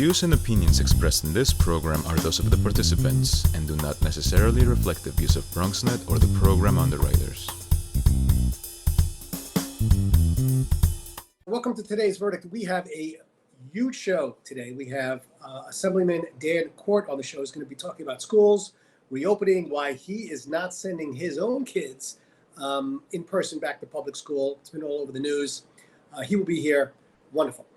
views and opinions expressed in this program are those of the participants and do not necessarily reflect the views of BronxNet or the program underwriters. Welcome to today's verdict. We have a huge show today. We have Assemblyman Dan Quart on the show. Is going to be talking about schools reopening, why he is not sending his own kids in person back to public school. It's been all over the news. He will be here. Wonderful.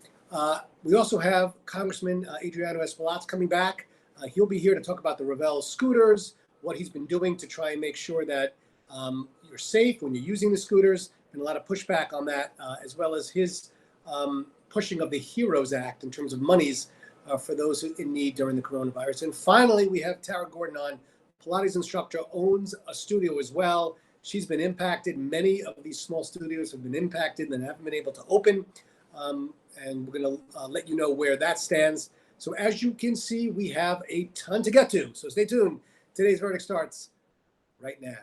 We also have Congressman Adriano Espaillat coming back. He'll be here to talk about the Revel Scooters, what he's been doing to try and make sure that you're safe when you're using the scooters, and a lot of pushback on that, as well as his pushing of the HEROES Act in terms of monies for those in need during the coronavirus. And finally, we have Tara Gordon on. Pilates instructor, owns a studio as well. She's been impacted. Many of these small studios have been impacted and haven't been able to open. And we're going to let you know where that stands. So as you can see, we have a ton to get to. So stay tuned. Today's verdict starts right now.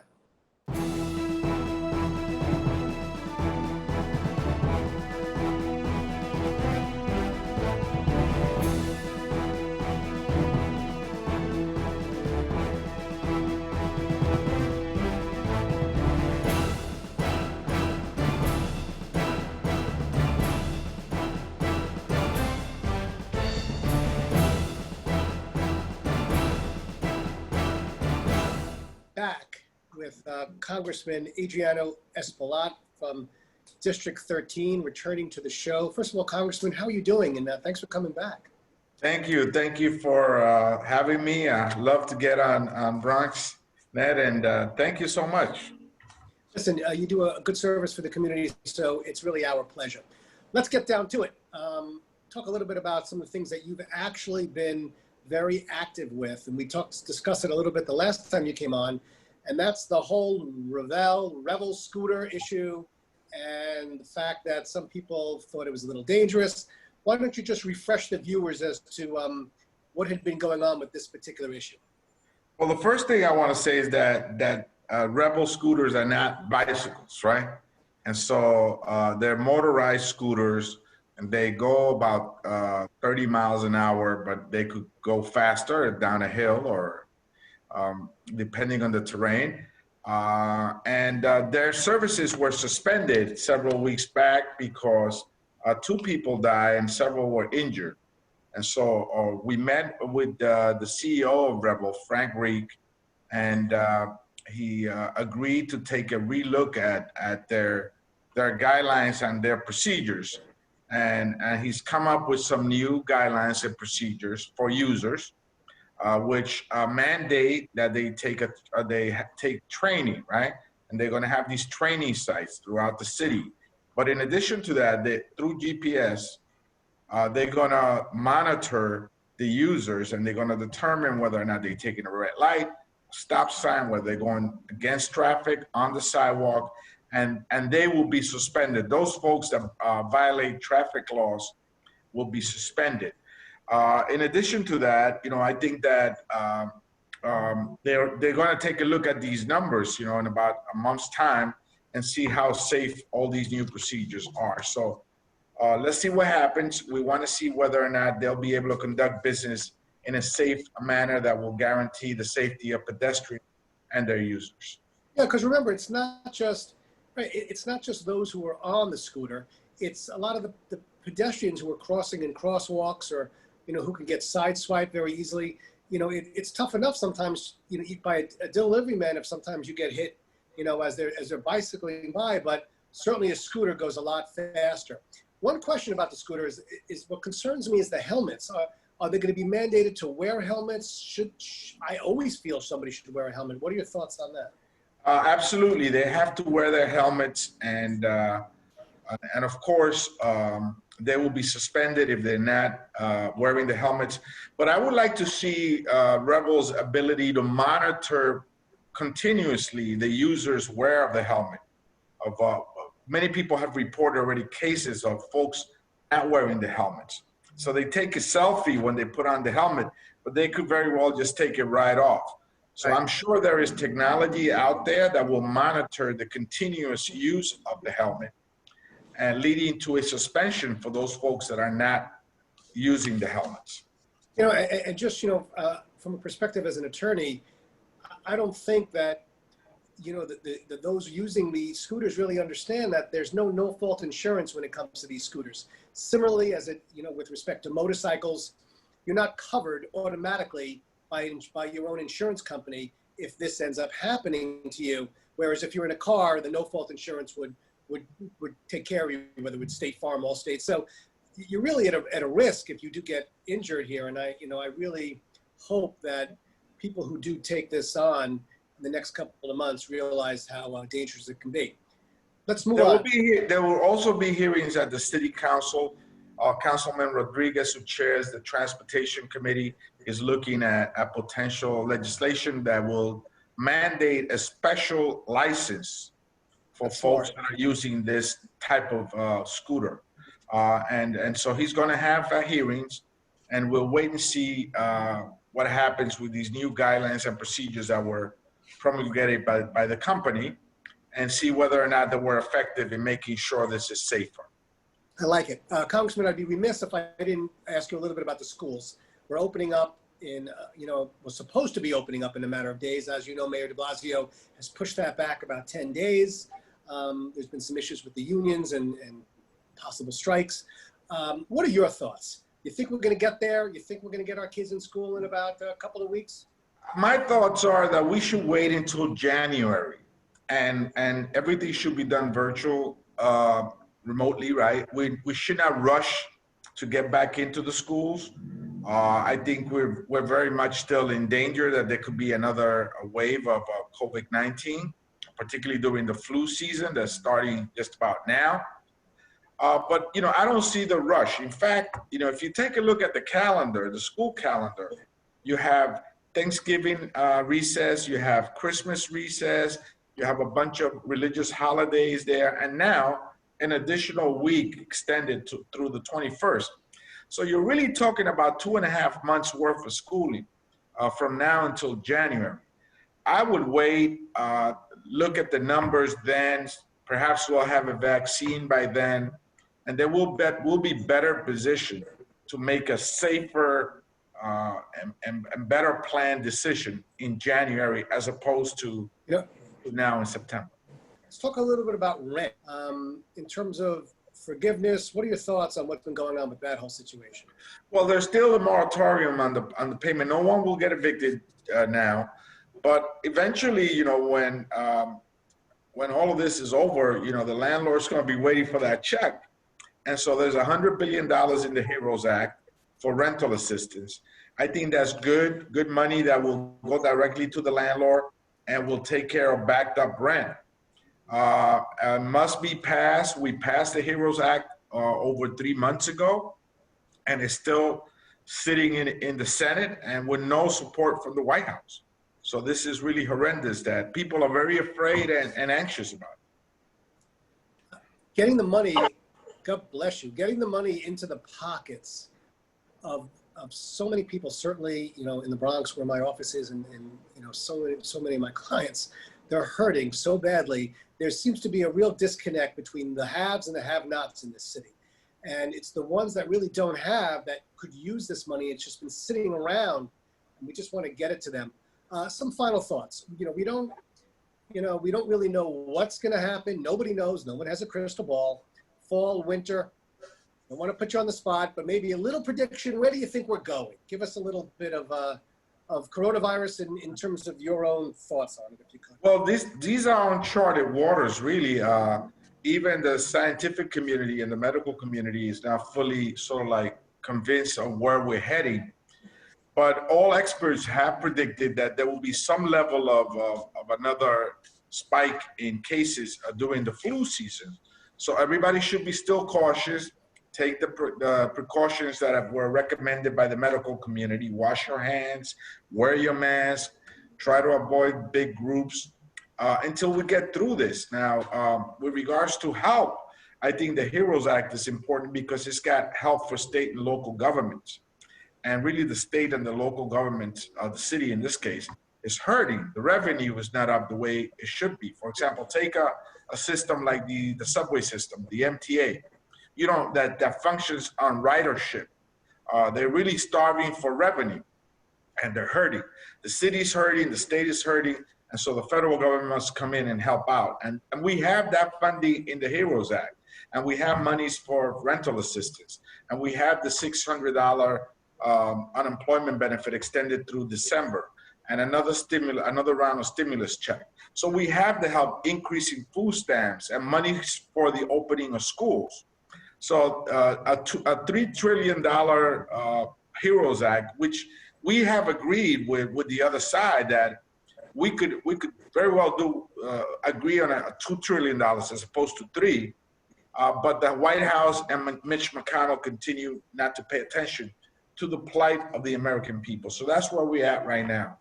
Back with Congressman Adriano Espaillat from District 13, returning to the show. First of all, Congressman, how are you doing? And thanks for coming back. Thank you. Thank you for having me. I love to get on BronxNet, and thank you so much. Listen, you do a good service for the community, so it's really our pleasure. Let's get down to it. Talk a little bit about some of the things that you've actually been very active with, and we discussed it a little bit the last time you came on, and that's the whole Revel Scooter issue, and the fact that some people thought it was a little dangerous. Why don't you just refresh the viewers as to what had been going on with this particular issue? Well, the first thing I want to say is that Revel scooters are not bicycles, right? And so they're motorized scooters, and they go about 30 miles an hour, but they could go faster down a hill or depending on the terrain. And their services were suspended several weeks back because 2 people died and several were injured. And so we met with the CEO of Revel, Frank Reek, and he agreed to take a relook at their guidelines and their procedures. And he's come up with some new guidelines and procedures for users, which mandate that they take training, right? And they're going to have these training sites throughout the city. But in addition to that, through GPS, they're going to monitor the users, and they're going to determine whether or not they're taking a red light, stop sign, whether they're going against traffic on the sidewalk, and they will be suspended. Those folks that violate traffic laws will be suspended. In addition to that, I think that they're going to take a look at these numbers, in about a month's time, and see how safe all these new procedures are. So let's see what happens. We want to see whether or not they'll be able to conduct business in a safe manner that will guarantee the safety of pedestrians and their users. Yeah, because remember, it's not just those who are on the scooter. It's a lot of the pedestrians who are crossing in crosswalks, or who can get sideswiped very easily. It's tough enough sometimes, by a delivery man, if sometimes you get hit, as they're bicycling by, but certainly a scooter goes a lot faster. One question about the scooter is what concerns me is the helmets. Are they going to be mandated to wear helmets? I always feel somebody should wear a helmet. What are your thoughts on that? Absolutely, they have to wear their helmets, and of course, they will be suspended if they're not wearing the helmets. But I would like to see Revel's ability to monitor continuously the user's wear of the helmet. Many people have reported already cases of folks not wearing the helmets. So they take a selfie when they put on the helmet, but they could very well just take it right off. So I'm sure there is technology out there that will monitor the continuous use of the helmet and leading to a suspension for those folks that are not using the helmets. And just, from a perspective as an attorney, I don't think that, those using the scooters really understand that there's no fault insurance when it comes to these scooters. Similarly, with respect to motorcycles, you're not covered automatically by your own insurance company if this ends up happening to you. Whereas if you're in a car, the no fault insurance would take care of you, whether it's State Farm, Allstate. So you're really at a risk if you do get injured here. And I really hope that people who do take this on in the next couple of months realize how dangerous it can be. Let's move on. There will also be hearings at the City Council. Councilman Rodriguez, who chairs the Transportation Committee, is looking at a potential legislation that will mandate a special license for folks that are using this type of scooter. And so he's going to have hearings, and we'll wait and see what happens with these new guidelines and procedures that were promulgated by the company, and see whether or not they were effective in making sure this is safer. I like it. Congressman, I'd be remiss if I didn't ask you a little bit about the schools. We're opening up was supposed to be opening up in a matter of days. As you know, Mayor de Blasio has pushed that back about 10 days. There's been some issues with the unions and possible strikes. What are your thoughts? You think we're going to get there? You think we're going to get our kids in school in about a couple of weeks? My thoughts are that we should wait until January, and everything should be done virtual, remotely, right? We should not rush to get back into the schools. I think we're very much still in danger that there could be another wave of COVID-19, particularly during the flu season that's starting just about now. But, I don't see the rush. In fact, if you take a look at the calendar, the school calendar, you have Thanksgiving recess, you have Christmas recess, you have a bunch of religious holidays there, and now an additional week extended through the 21st. So you're really talking about 2.5 months worth of schooling from now until January. I would wait, look at the numbers then, perhaps we'll have a vaccine by then, and then we'll be better positioned to make a safer and better planned decision in January as opposed to now in September. Let's talk a little bit about rent. In terms of forgiveness, what are your thoughts on what's been going on with that whole situation? Well, there's still a moratorium on the payment. No one will get evicted now, but eventually, when all of this is over, the landlord's going to be waiting for that check, and so there's $100 billion in the HEROES Act for rental assistance. I think that's good money that will go directly to the landlord and will take care of backed up rent. Must be passed. We passed the HEROES Act over 3 months ago, and it's still sitting in the Senate and with no support from the White House. So this is really horrendous that people are very afraid and anxious about it. Getting the money, God bless you, getting the money into the pockets of so many people, certainly, in the Bronx where my office is, and so many of my clients, they're hurting so badly. There seems to be a real disconnect between the haves and the have-nots in this city. And it's the ones that really don't have that could use this money. It's just been sitting around, and we just want to get it to them. Some final thoughts. We don't really know what's going to happen. Nobody knows. No one has a crystal ball. Fall, winter. I want to put you on the spot, but maybe a little prediction. Where do you think we're going? Give us a little bit of coronavirus in terms of your own thoughts on it, if you could. Well, these are uncharted waters, really. Even the scientific community and the medical community is now fully sort of like convinced of where we're heading. But all experts have predicted that there will be some level of another spike in cases during the flu season. So everybody should be still cautious. Take the precautions that were recommended by the medical community. Wash your hands, wear your mask, try to avoid big groups until we get through this. Now, with regards to help, I think the HEROES Act is important because it's got help for state and local governments. And really the state and the local governments, the city in this case, is hurting. The revenue is not up the way it should be. For example, take a system like the subway system, the MTA. That functions on ridership. They're really starving for revenue, and they're hurting. The city's hurting, the state is hurting, and so the federal government must come in and help out. And we have that funding in the HEROES Act, and we have monies for rental assistance, and we have the $600 unemployment benefit extended through December, and another round of stimulus check. So we have the help increasing food stamps and money for the opening of schools. So a $3 trillion HEROES Act, which we have agreed with the other side that we could very well agree on a $2 trillion as opposed to $3, but the White House and Mitch McConnell continue not to pay attention to the plight of the American people. So that's where we're at right now.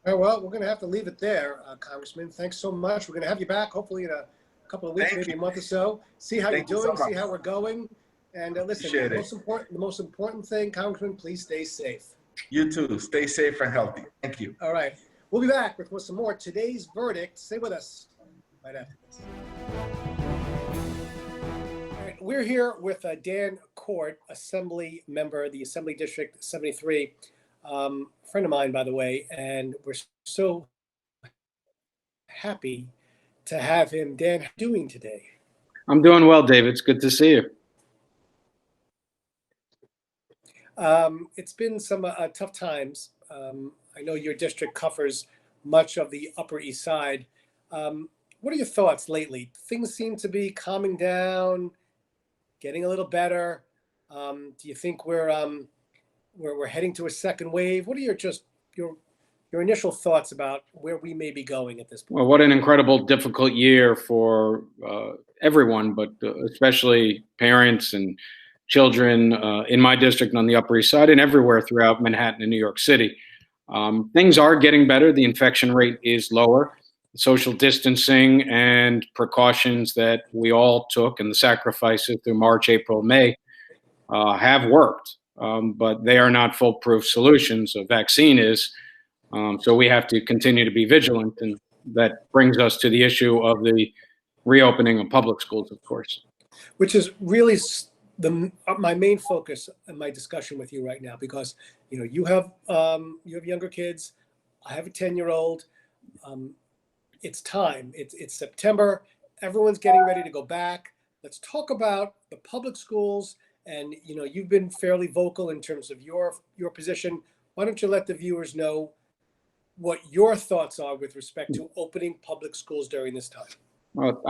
All right, well, we're going to have to leave it there, Congressman. Thanks so much. We're going to have you back hopefully in a couple of weeks, maybe a month or so. See how you're doing, see how we're going. And listen, the most important thing, Congressman, please stay safe. You too. Stay safe and healthy. Thank you. All right. We'll be back with some more Today's Verdict. Stay with us right after this. All right, we're here with Dan Quart, Assembly member, the Assembly District 73, friend of mine, by the way, and we're so happy to have him. Dan, how are you doing today? I'm doing well, David. It's good to see you. It's been some tough times. I know your district covers much of the Upper East Side. What are your thoughts lately? Things seem to be calming down, getting a little better. Do you think we're heading to a second wave? What are your initial thoughts about where we may be going at this point? Well, what an incredible, difficult year for everyone, but especially parents and children in my district on the Upper East Side and everywhere throughout Manhattan and New York City. Things are getting better. The infection rate is lower. Social distancing and precautions that we all took and the sacrifices through March, April, May have worked, but they are not foolproof solutions. A vaccine is. So we have to continue to be vigilant, and that brings us to the issue of the reopening of public schools, of course. Which is really my main focus in my discussion with you right now, because you have younger kids. I have a 10-year-old. It's time. It's September. Everyone's getting ready to go back. Let's talk about the public schools. And you've been fairly vocal in terms of your position. Why don't you let the viewers know what your thoughts are with respect to opening public schools during this time? Well,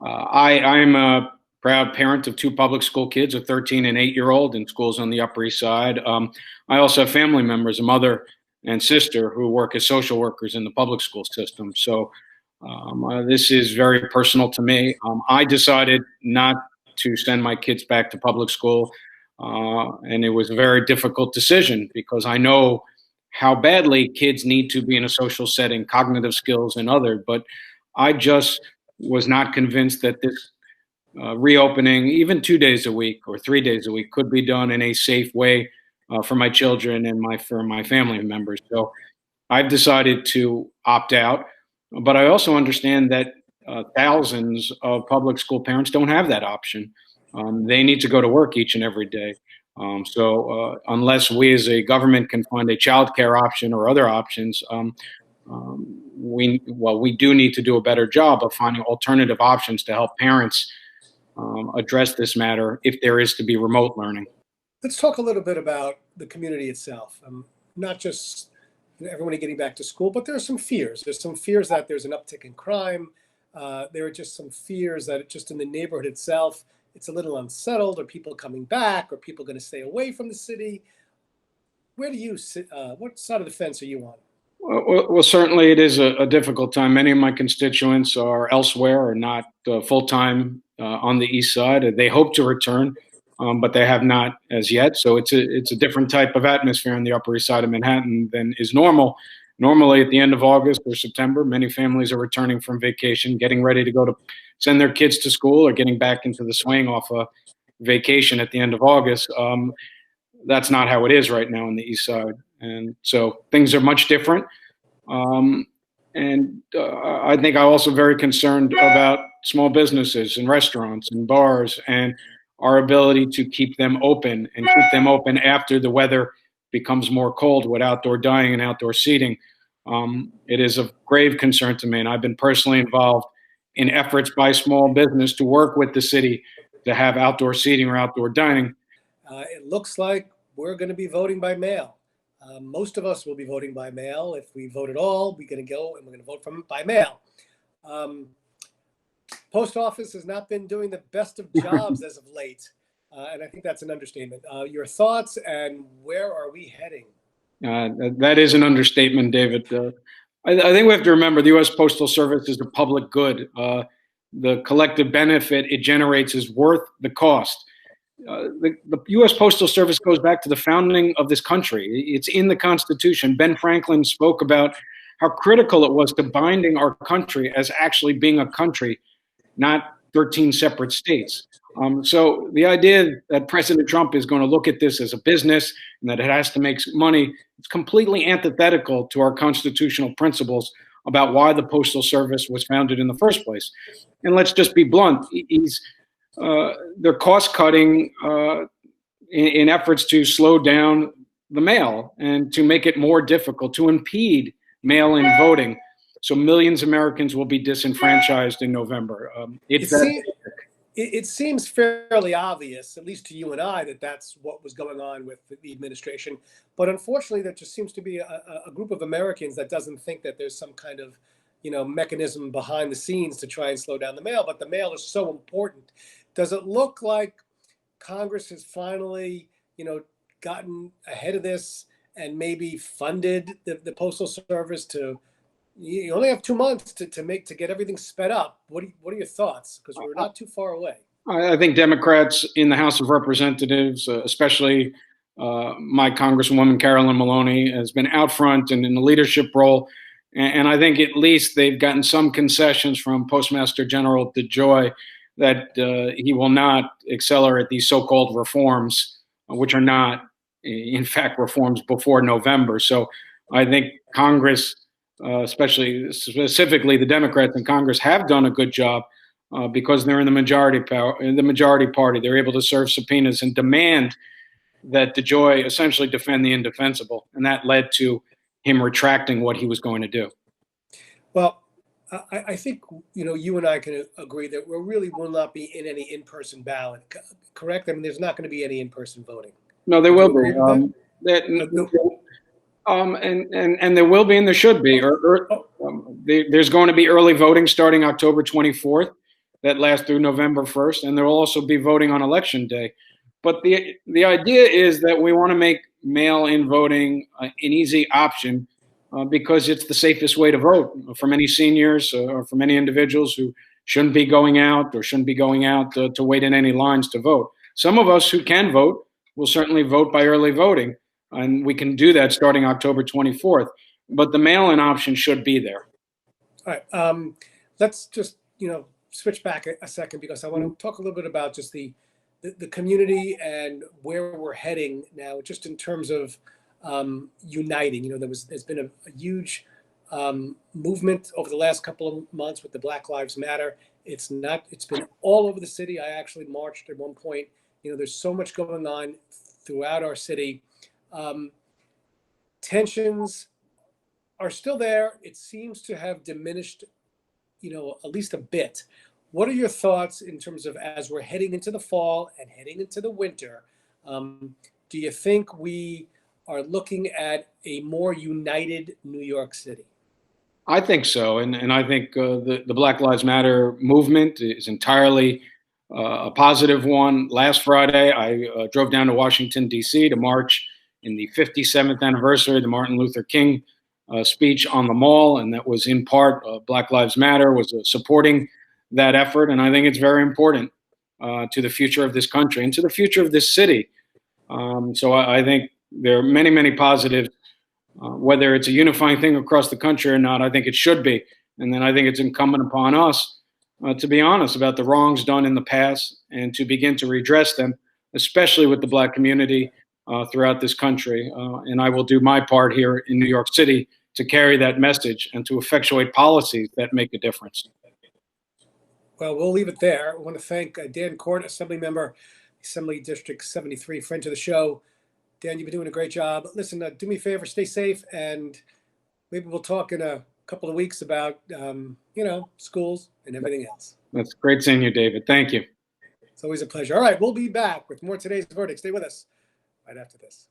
I'm a proud parent of two public school kids, a 13 and 8-year-old in schools on the Upper East Side. I also have family members, a mother and sister, who work as social workers in the public school system. So this is very personal to me. I decided not to send my kids back to public school, and it was a very difficult decision because I know how badly kids need to be in a social setting, cognitive skills and other, but I just was not convinced that this reopening, even 2 days a week or 3 days a week, could be done in a safe way for my children and for my family members. So I've decided to opt out, but I also understand that thousands of public school parents don't have that option. They need to go to work each and every day. So unless we as a government can find a child care option or other options, we do need to do a better job of finding alternative options to help parents address this matter if there is to be remote learning. Let's talk a little bit about the community itself. Not just everybody getting back to school, but there are some fears. There's some fears that there's an uptick in crime. There are just some fears that just in the neighborhood itself, it's a little unsettled. Are people coming back? Are people going to stay away from the city? Where do you sit? What side of the fence are you on? Well, certainly it is a difficult time. Many of my constituents are elsewhere or not full-time on the East Side. They hope to return, but they have not as yet. So it's a different type of atmosphere on the Upper East Side of Manhattan than is normal. Normally at the end of August or September, many families are returning from vacation, getting ready to send their kids to school or getting back into the swing off a vacation at the end of August. That's not how it is right now on the East Side. And so things are much different. I think I'm also very concerned about small businesses and restaurants and bars and our ability to keep them open and keep them open after the weather becomes more cold with outdoor dining and outdoor seating. It is of grave concern to me, and I've been personally involved in efforts by small business to work with the city to have outdoor seating or outdoor dining. It looks like we're going to be voting by mail. Most of us will be voting by mail. If we vote at all, we're going to go and we're going to vote by mail. Post office has not been doing the best of jobs as of late, and I think that's an understatement. Your thoughts, and where are we heading? That is an understatement, David. I think we have to remember the U.S. Postal Service is a public good. The collective benefit it generates is worth the cost. The U.S. Postal Service goes back to the founding of this country. It's in the Constitution. Ben Franklin spoke about how critical it was to binding our country as actually being a country, not 13 separate states. So the idea that President Trump is going to look at this as a business and that it has to make money, it's completely antithetical to our constitutional principles about why the Postal Service was founded in the first place. And let's just be blunt. They're cost cutting in efforts to slow down the mail and to make it more difficult, to impede mail-in voting. So millions of Americans will be disenfranchised in November. It seems fairly obvious, at least to you and I, that that's what was going on with the administration. But unfortunately, there just seems to be a group of Americans that doesn't think that there's some kind of, mechanism behind the scenes to try and slow down the mail. But the mail is so important. Does it look like Congress has finally, gotten ahead of this and maybe funded the Postal Service to? You only have 2 months to get everything sped up. What are your thoughts? Because we're not too far away. I think Democrats in the House of Representatives, especially my Congresswoman Carolyn Maloney, has been out front and in the leadership role. And I think at least they've gotten some concessions from Postmaster General DeJoy that he will not accelerate these so-called reforms, which are not, in fact, reforms before November. So I think Congress, specifically the Democrats in Congress, have done a good job because they're in the majority party. They're able to serve subpoenas and demand that DeJoy essentially defend the indefensible, and that led to him retracting what he was going to do. Well, I think you and I can agree that we really will not be in any in-person ballot. Correct? I mean, there's not going to be any in-person voting. No, there will be. And there will be, and there should be. There's going to be early voting starting October 24th that lasts through November 1st, and there will also be voting on Election Day. But the idea is that we want to make mail-in voting an easy option because it's the safest way to vote for many seniors or for many individuals who shouldn't be going out or shouldn't be going out to wait in any lines to vote. Some of us who can vote will certainly vote by early voting. And we can do that starting October 24th. But the mail-in option should be there. All right. Let's just, switch back a second because I want to talk a little bit about just the community and where we're heading now, just in terms of uniting. There's been a huge movement over the last couple of months with the Black Lives Matter. It's been all over the city. I actually marched at one point. There's so much going on throughout our city. Tensions are still there. It seems to have diminished, at least a bit. What are your thoughts in terms of, as we're heading into the fall and heading into the winter, do you think we are looking at a more united New York City? I think so. And I think the Black Lives Matter movement is entirely a positive one. Last Friday, I drove down to Washington, D.C. to march in the 57th anniversary of the Martin Luther King speech on the Mall. And that was in part, Black Lives Matter was supporting that effort. And I think it's very important to the future of this country and to the future of this city. So I think there are many, many positives, whether it's a unifying thing across the country or not. I think it should be. And then I think it's incumbent upon us to be honest about the wrongs done in the past and to begin to redress them, especially with the Black community throughout this country. And I will do my part here in New York City to carry that message and to effectuate policies that make a difference. Well, we'll leave it there. I want to thank Dan Quart, Assemblymember Assembly District 73, friend to the show. Dan, you've been doing a great job. Listen, do me a favor, stay safe, and maybe we'll talk in a couple of weeks about, schools and everything else. That's great seeing you, David. Thank you. It's always a pleasure. All right, we'll be back with more Today's Verdict. Stay with us right after this.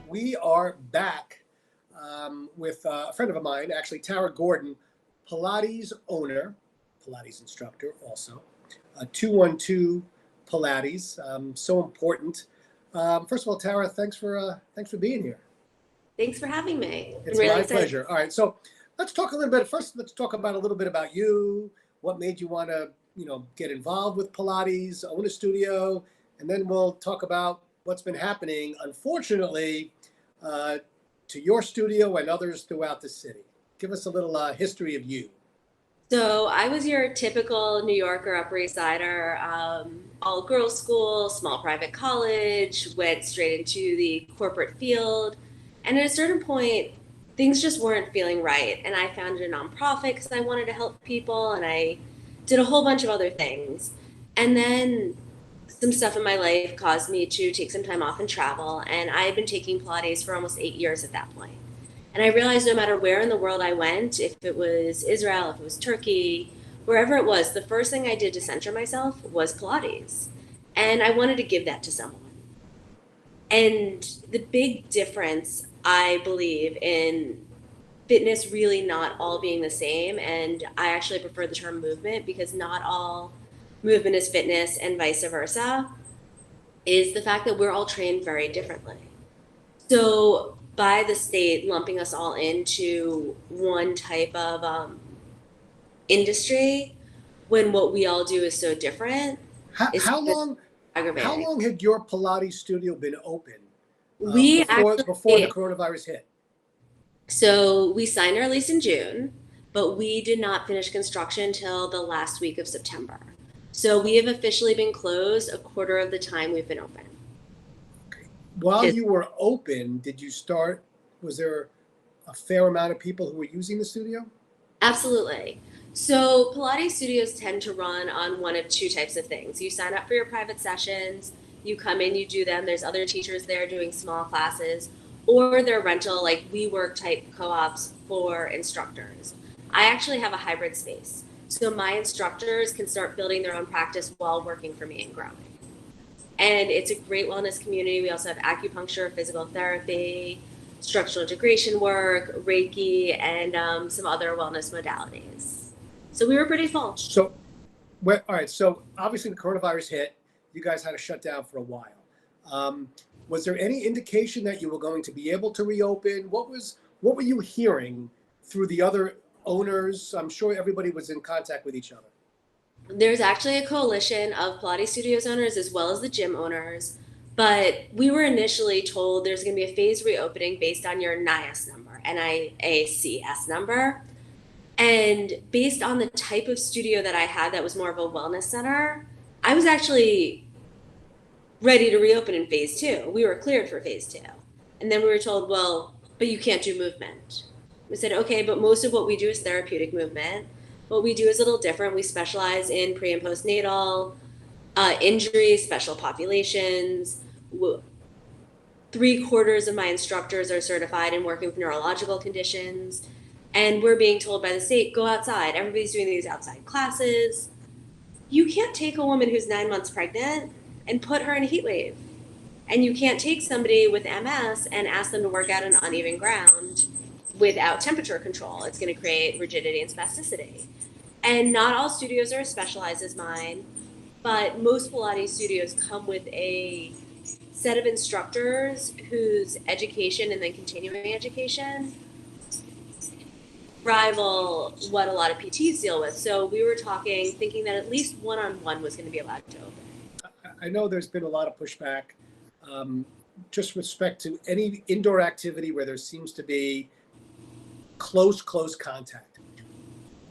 We are back with a friend of mine, actually, Tara Gordon, Pilates owner, Pilates instructor also, 212 Pilates, so important. First of all, Tara, thanks for being here. Thanks for having me. It's my pleasure. All right, so let's talk a little bit. First, let's talk about a little bit about you. What made you want to, get involved with Pilates, own a studio, and then we'll talk about what's been happening, unfortunately, to your studio and others throughout the city. Give us a little history of you. So I was your typical New Yorker, Upper East Sider, all girls school, small private college, went straight into the corporate field. And at a certain point, things just weren't feeling right. And I founded a nonprofit because I wanted to help people, and I did a whole bunch of other things. And then some stuff in my life caused me to take some time off and travel. And I had been taking Pilates for almost 8 years at that point. And I realized no matter where in the world I went, if it was Israel, if it was Turkey, wherever it was, the first thing I did to center myself was Pilates. And I wanted to give that to someone. And the big difference, I believe, in fitness really not all being the same, and I actually prefer the term movement because not all movement is fitness and vice versa, is the fact that we're all trained very differently. So by the state lumping us all into one type of industry, when what we all do is so different. How long had your Pilates studio been open before the coronavirus hit? So we signed our lease in June, but we did not finish construction until the last week of September. So we have officially been closed a quarter of the time we've been open. While you were open, was there a fair amount of people who were using the studio? Absolutely. So Pilates studios tend to run on one of two types of things. You sign up for your private sessions, you come in, you do them. There's other teachers there doing small classes, or they're rental, like WeWork type co-ops for instructors. I actually have a hybrid space. So my instructors can start building their own practice while working for me and growing. And it's a great wellness community. We also have acupuncture, physical therapy, structural integration work, Reiki, and some other wellness modalities. So we were pretty full. So, all right. So obviously the coronavirus hit. You guys had to shut down for a while. Was there any indication that you were going to be able to reopen? What were you hearing through the other owners? I'm sure everybody was in contact with each other. There's actually a coalition of Pilates studios owners as well as the gym owners, but we were initially told there's going to be a phased reopening based on your NIAS number, NIACS number. And based on the type of studio that I had that was more of a wellness center, I was actually ready to reopen in phase 2. We were cleared for phase 2. And then we were told, well, but you can't do movement. We said, okay, but most of what we do is therapeutic movement. What we do is a little different. We specialize in pre and postnatal injuries, special populations. 3/4 of my instructors are certified in working with neurological conditions. And we're being told by the state, go outside. Everybody's doing these outside classes. You can't take a woman who's 9 months pregnant and put her in a heat wave. And you can't take somebody with MS and ask them to work out on uneven ground without temperature control. It's going to create rigidity and spasticity. And not all studios are as specialized as mine, but most Pilates studios come with a set of instructors whose education and then continuing education rival what a lot of PTs deal with. So we were thinking that at least one-on-one was going to be allowed to open. I know there's been a lot of pushback, just with respect to any indoor activity where there seems to be close contact.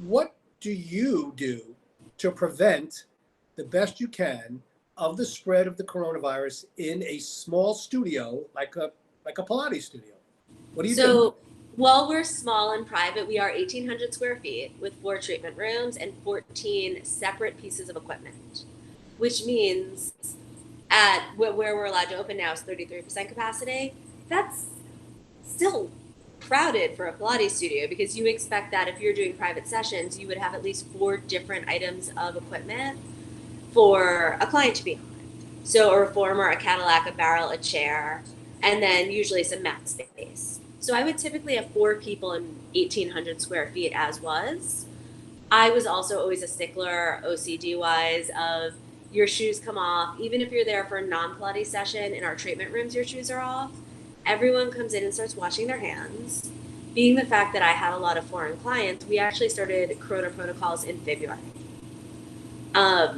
What do you do to prevent the best you can of the spread of the coronavirus in a small studio like a Pilates studio? What do you do? while we're small and private, we are 1,800 square feet with 4 treatment rooms and 14 separate pieces of equipment, which means at where we're allowed to open now is 33% capacity. That's still crowded for a Pilates studio because you expect that if you're doing private sessions, you would have at least 4 different items of equipment for a client to be on. So a reformer, a Cadillac, a barrel, a chair, and then usually some mat space. So I would typically have 4 people in 1,800 square feet as was. I was also always a stickler, OCD wise, of your shoes come off. Even if you're there for a non-Pilates session, in our treatment rooms, your shoes are off. Everyone comes in and starts washing their hands. Being the fact that I had a lot of foreign clients, we actually started Corona protocols in February. At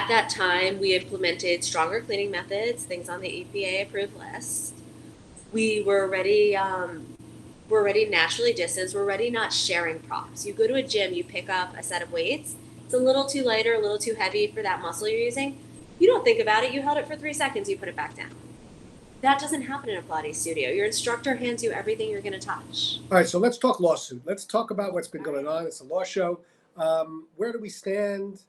that time, we implemented stronger cleaning methods, things on the EPA approved list. We were already naturally distanced. We're already not sharing props. You go to a gym, you pick up a set of weights. It's a little too light or a little too heavy for that muscle you're using. You don't think about it. You held it for 3 seconds. You put it back down. That doesn't happen in a Pilates studio. Your instructor hands you everything you're going to touch. All right, so let's talk lawsuit. Let's talk about what's been going on. It's a law show. Where do we stand?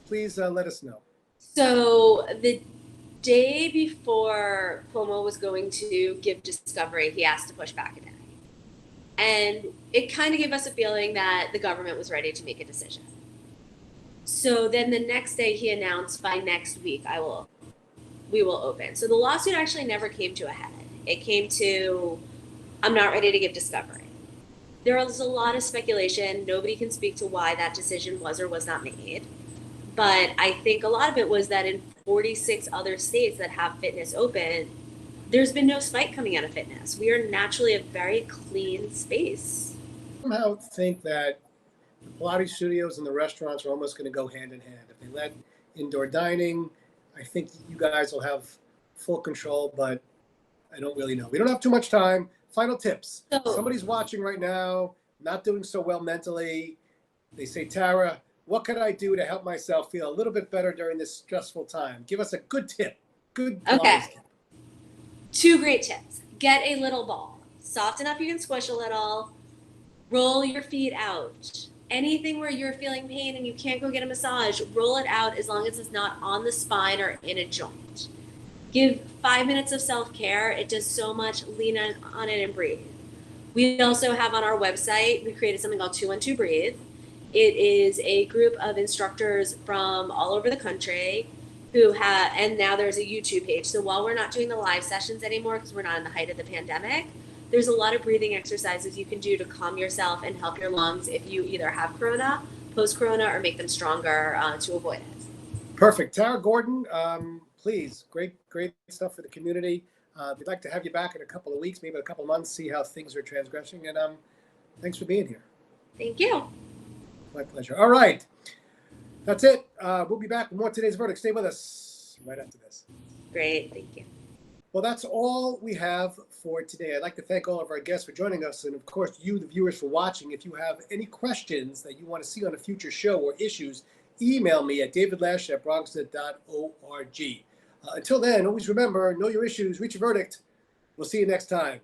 Please let us know. So the day before Cuomo was going to give discovery, he asked to push back a day. And it kind of gave us a feeling that the government was ready to make a decision. So then the next day he announced by next week, we will open. So the lawsuit actually never came to a head. It came to, I'm not ready to give discovery. There was a lot of speculation. Nobody can speak to why that decision was or was not made. But I think a lot of it was that in 46 other states that have fitness open, there's been no spike coming out of fitness. We are naturally a very clean space. I somehow think that the Pilates studios and the restaurants are almost going to go hand in hand. If they let indoor dining, I think you guys will have full control, but I don't really know. We don't have too much time. Final tips. Somebody's watching right now, not doing so well mentally. They say, Tara, what can I do to help myself feel a little bit better during this stressful time? Give us a good tip. Good Okay. tip. 2 great tips. Get a little ball. Soft enough you can squish a little. Roll your feet out. Anything where you're feeling pain and you can't go get a massage, roll it out as long as it's not on the spine or in a joint. Give 5 minutes of self-care. It does so much. Lean on it and breathe. We also have on our website, we created something called 212 Breathe. It is a group of instructors from all over the country who have, and now there's a YouTube page. So while we're not doing the live sessions anymore, because we're not in the height of the pandemic, there's a lot of breathing exercises you can do to calm yourself and help your lungs if you either have corona, post-corona, or make them stronger to avoid it. Perfect. Tara Gordon, please, great stuff for the community. We'd like to have you back in a couple of weeks, maybe a couple of months, see how things are transgressing. And thanks for being here. Thank you. My pleasure. All right. That's it. We'll be back with more Today's Verdict. Stay with us right after this. Great. Thank you. Well, that's all we have for today. I'd like to thank all of our guests for joining us. And of course, you, the viewers, for watching. If you have any questions that you want to see on a future show or issues, email me at davidlesch@bronxnet.org. Until then, always remember, know your issues, reach a verdict. We'll see you next time.